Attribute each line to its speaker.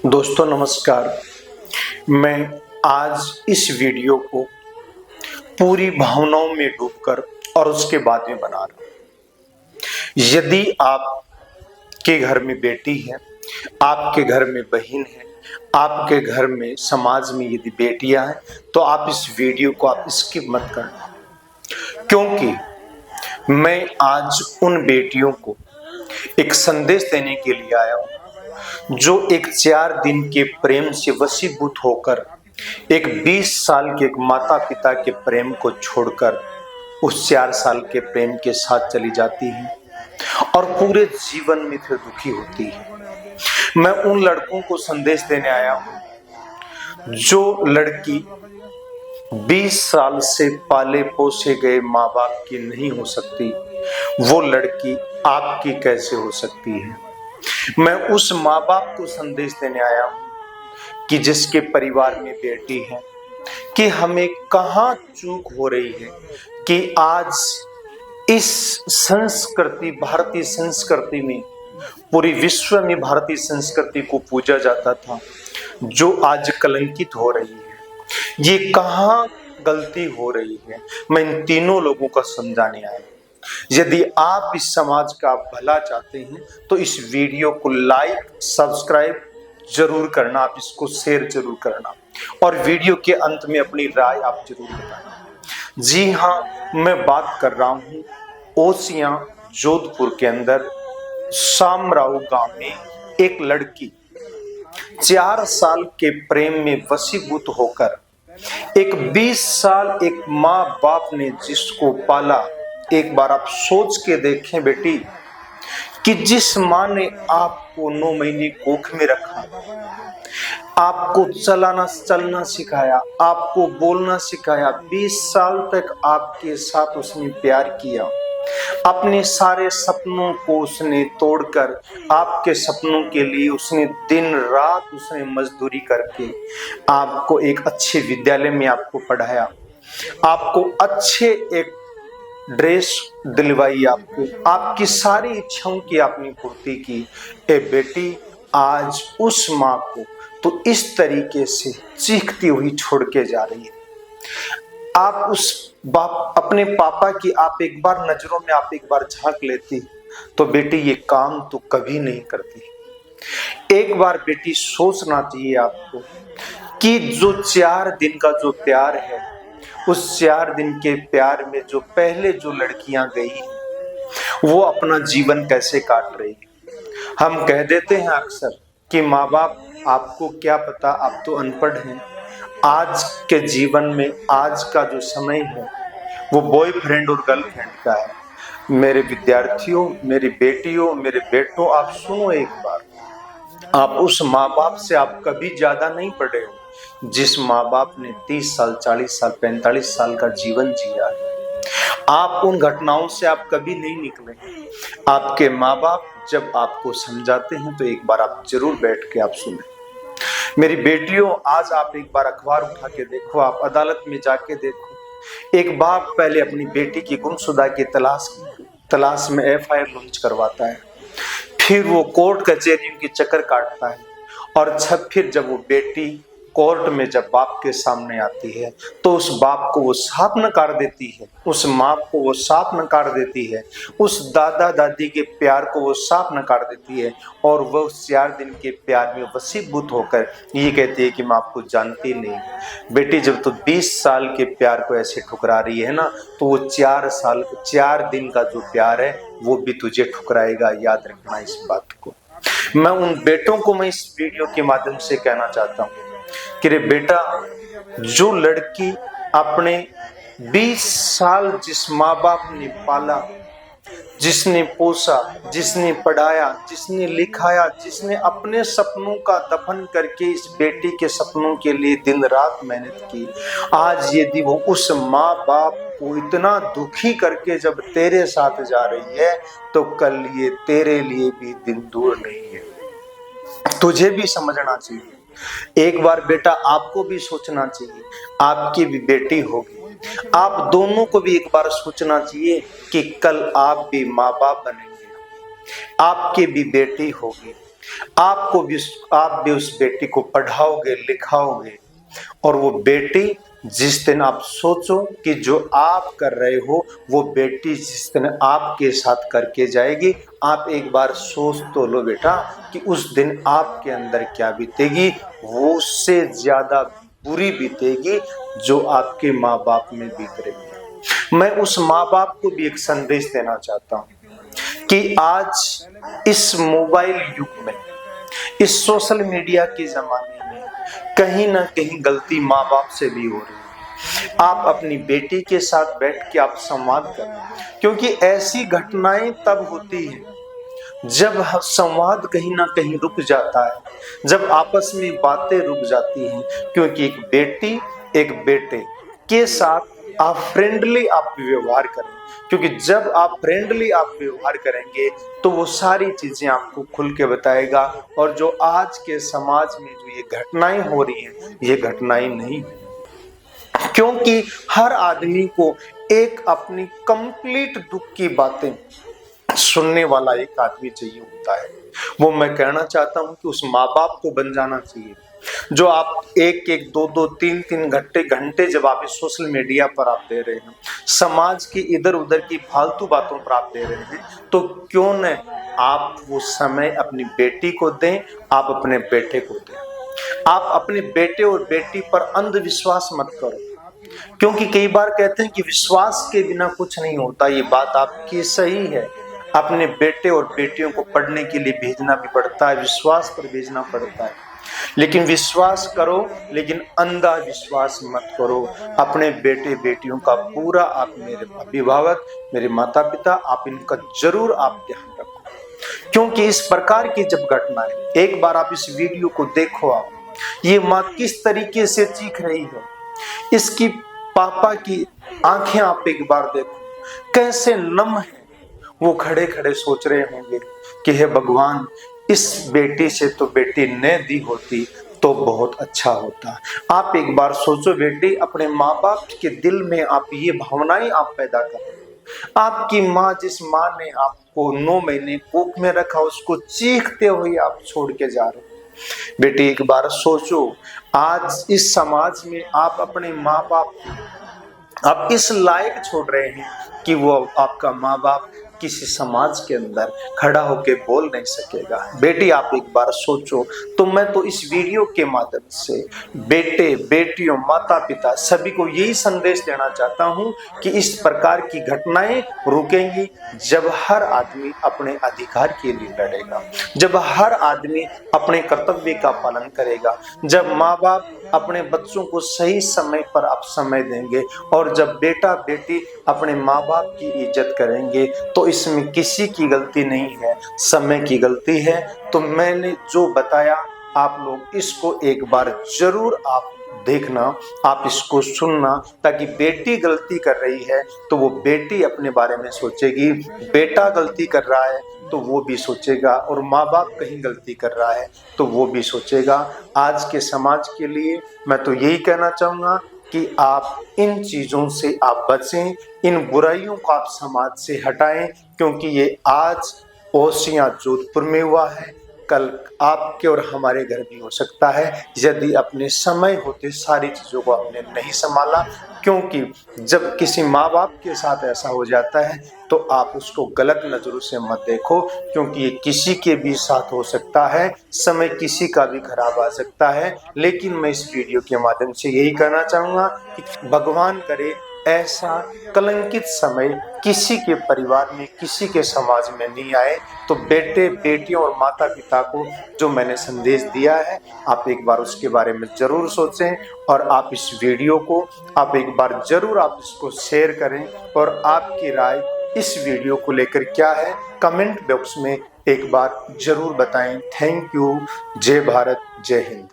Speaker 1: दोस्तों नमस्कार। मैं आज इस वीडियो को पूरी भावनाओं में डूबकर और उसके बाद में बना रहा हूं। यदि आपके घर में बेटी है, आपके घर में बहन है, आपके घर में समाज में यदि बेटियां हैं, तो आप इस वीडियो को आप स्किप मत करना, क्योंकि मैं आज उन बेटियों को एक संदेश देने के लिए आया हूं जो एक 4 दिन के प्रेम से वशीभूत होकर एक 20 साल के एक माता पिता के प्रेम को छोड़कर उस 4 साल के प्रेम के साथ चली जाती है और पूरे जीवन में फिर दुखी होती है। मैं उन लड़कों को संदेश देने आया हूं जो लड़की 20 साल से पाले पोसे गए माँ बाप की नहीं हो सकती, वो लड़की आपकी कैसे हो सकती है। मैं उस माँ बाप को संदेश देने आया हूं कि जिसके परिवार में बेटी है कि हमें कहां चूक हो रही है कि आज इस संस्कृति, भारतीय संस्कृति में, पूरी विश्व में भारतीय संस्कृति को पूजा जाता था, जो आज कलंकित हो रही है। ये कहां गलती हो रही है, मैं इन तीनों लोगों का समझाने आया। यदि आप इस समाज का भला चाहते हैं तो इस वीडियो को लाइक सब्सक्राइब जरूर करना, आप इसको शेयर जरूर करना और वीडियो के अंत में अपनी राय आप जरूर बताना। जी हाँ, मैं बात कर रहा हूँ ओसियां जोधपुर के अंदर सामराव गांव में एक लड़की 4 साल के प्रेम में वशीभूत होकर एक 20 साल एक माँ बाप ने जिसको पाला। एक बार आप सोच के देखें बेटी कि जिस माँ ने आपको 9 महीने कोख में रखा, आपको चलना सिखाया, आपको बोलना सिखाया, 20 साल तक आपके साथ उसने प्यार किया, अपने सारे सपनों को उसने तोड़कर आपके सपनों के लिए उसने दिन रात उसने मजदूरी करके आपको एक अच्छे विद्यालय में आपको पढ़ाया, आपको अच्छे एक ड्रेस दिलवाई, आपको आपकी सारी इच्छाओं की आपने पूर्ति की। ए बेटी, आज उस माँ को तो इस तरीके से चीखती हुई छोड़ के जा रही है। आप उस बाप अपने पापा की आप एक बार नजरों में आप एक बार झांक लेती तो बेटी ये काम तो कभी नहीं करती। एक बार बेटी सोचना चाहिए आपको कि जो 4 दिन का जो प्यार है, उस 4 दिन के प्यार में जो पहले जो लड़कियां गई वो अपना जीवन कैसे काट रही है। हम कह देते हैं अक्सर कि माँ बाप आपको क्या पता, आप तो अनपढ़ हैं। आज के जीवन में आज का जो समय है वो बॉयफ्रेंड और गर्लफ्रेंड का है। मेरे विद्यार्थियों, मेरी बेटियों, मेरे बेटों, आप सुनो एक बार, आप उस माँ बाप से आप कभी ज्यादा नहीं पढ़े हो जिस माँ बाप ने 30 साल, 40 साल, 45 साल का जीवन जिया है। आप उन घटनाओं से आप कभी नहीं निकले। आपके माँ बाप जब आपको समझाते हैं तो एक बार आप जरूर बैठ के आप सुने। मेरी बेटियों, आज आप एक बार अखबार उठा के देखो, आप अदालत में जाके देखो। एक बाप पहले अपनी बेटी की गुमशुदा की तलाश में FIR लॉन्च करवाता है, फिर वो कोर्ट कचहरियों की चक्कर काटता है और फिर जब वो बेटी कोर्ट में जब बाप के सामने आती है तो उस बाप को वो साफ नकार देती है, उस माँ को वो साफ नकार देती है, उस दादा दादी के प्यार को वो साफ नकार देती है और वो 4 दिन के प्यार में वशीभूत होकर ये कहती है कि मैं आपको जानती नहीं। बेटी, जब तो 20 साल के प्यार को ऐसे ठुकरा रही है ना, तो वो 4 दिन का जो प्यार है वो भी तुझे ठुकराएगा। याद रखना इस बात को। मैं उन बेटों को मैं इस वीडियो के माध्यम से कहना चाहता हूँ कि रे बेटा, जो लड़की अपने 20 साल जिस माँ बाप ने पाला, जिसने पोसा, जिसने पढ़ाया, जिसने लिखाया, जिसने अपने सपनों का दफन करके इस बेटी के सपनों के लिए दिन रात मेहनत की, आज यदि वो उस माँ बाप को इतना दुखी करके जब तेरे साथ जा रही है तो कल ये तेरे लिए भी दिन दूर नहीं है। तुझे भी समझना चाहिए। एक बार बेटा आपको भी सोचना चाहिए, आपकी भी बेटी होगी, आप दोनों को भी एक बार सोचना चाहिए कि कल आप भी माँ बाप बनेंगे, आपकी भी बेटी होगी। आप भी उस बेटी को पढ़ाओगे लिखाओगे, और वो बेटी जिस दिन आप सोचो कि जो आप कर रहे हो वो बेटी जिस दिन आपके साथ करके जाएगी, आप एक बार सोच तो लो बेटा कि उस दिन आपके अंदर क्या बीतेगी। वो उससे ज्यादा बुरी बीतेगी जो आपके माँ बाप में बीत रही है। मैं उस माँ बाप को भी एक संदेश देना चाहता हूँ कि आज इस मोबाइल युग में, इस सोशल मीडिया के जमाने में कहीं ना कहीं गलती माँ बाप से भी हो रही है। आप अपनी बेटी के साथ बैठ के आप संवाद करें, क्योंकि ऐसी घटनाएं तब होती हैं जब संवाद कहीं ना कहीं रुक जाता है, जब आपस में बातें रुक जाती हैं। क्योंकि एक बेटी एक बेटे के साथ आप फ्रेंडली आप व्यवहार करें, क्योंकि जब आप फ्रेंडली आप व्यवहार करेंगे तो वो सारी चीजें आपको खुल के बताएगा। और जो आज के समाज में जो ये घटनाएं हो रही हैं, ये घटनाएं नहीं, क्योंकि हर आदमी को एक अपनी कंप्लीट दुख की बातें सुनने वाला एक आदमी चाहिए होता है। वो मैं कहना चाहता हूं कि उस माँ बाप को बन जाना चाहिए जो आप एक एक दो दो तीन तीन घंटे जब आप इस सोशल मीडिया पर आप दे रहे हैं, समाज की इधर उधर की फालतू बातों पर आप दे रहे हैं, तो क्यों न आप वो समय अपनी बेटी को दें, आप अपने बेटे को दें। आप अपने बेटे और बेटी पर अंधविश्वास मत करो, क्योंकि कई बार कहते हैं कि विश्वास के बिना कुछ नहीं होता। ये बात आपकी सही है, अपने बेटे और बेटियों को पढ़ने के लिए भेजना भी पड़ता है, विश्वास पर भेजना पड़ता है, लेकिन विश्वास करो, लेकिन अंधा विश्वास मत करो। अपने बेटे बेटियों का पूरा आप मेरे अभिभावक, मेरे माता पिता, आप इनका जरूर आप ध्यान रखो, क्योंकि इस प्रकार की जब घटना है, एक बार आप इस वीडियो को देखो, आप ये माँ किस तरीके से चीख रही है, इसकी पापा की आंखें आप एक बार देखो कैसे नम है। वो खड़े खड़े सोच रहे होंगे कि हे भगवान, इस बेटी से तो बेटी ने दी होती तो बहुत अच्छा होता। आप एक बार सोचो बेटी, अपने माँ बाप के दिल में आप ये भावनाएं आप पैदा करो। आपकी माँ, जिस माँ ने आपको 9 महीने कोख में रखा, उसको चीखते हुए आप छोड़ के जा रहे हो। बेटी एक बार सोचो, आज इस समाज में आप अपने माँ बाप आप इस लायक छोड़ रहे हैं कि वो आपका माँ बाप किसी समाज के अंदर खड़ा होके बोल नहीं सकेगा। बेटी आप एक बार सोचो। तो मैं तो इस वीडियो के माध्यम से बेटे बेटियों माता पिता सभी को यही संदेश देना चाहता हूं कि इस प्रकार की घटनाएं रुकेंगी जब हर आदमी अपने अधिकार के लिए लड़ेगा, जब हर आदमी अपने कर्तव्य का पालन करेगा, जब माँ बाप अपने बच्चों को सही समय पर आप समय देंगे, और जब बेटा बेटी अपने माँ बाप की इज्जत करेंगे, तो इसमें किसी की गलती नहीं है, समय की गलती है। तो मैंने जो बताया आप लोग इसको एक बार जरूर आप देखना, आप इसको सुनना, ताकि बेटी गलती कर रही है तो वो बेटी अपने बारे में सोचेगी, बेटा गलती कर रहा है तो वो भी सोचेगा, और माँ बाप कहीं गलती कर रहा है तो वो भी सोचेगा। आज के समाज के लिए मैं तो यही कहना चाहूँगा कि आप इन चीज़ों से आप बचें, इन बुराइयों को आप समाज से हटाएं, क्योंकि ये आज ओसियां जोधपुर में हुआ है, कल आपके और हमारे घर भी हो सकता है, यदि अपने समय होते सारी चीज़ों को आपने नहीं संभाला। क्योंकि जब किसी माँ बाप के साथ ऐसा हो जाता है तो आप उसको गलत नज़रों से मत देखो, क्योंकि ये किसी के भी साथ हो सकता है, समय किसी का भी खराब आ सकता है। लेकिन मैं इस वीडियो के माध्यम से यही कहना चाहूँगा कि भगवान करे ऐसा कलंकित समय किसी के परिवार में, किसी के समाज में नहीं आए। तो बेटे बेटियों और माता पिता को जो मैंने संदेश दिया है, आप एक बार उसके बारे में जरूर सोचें, और आप इस वीडियो को आप एक बार जरूर आप इसको शेयर करें, और आपकी राय इस वीडियो को लेकर क्या है कमेंट बॉक्स में एक बार जरूर बताएं। Thank you. जय भारत, जय हिंद।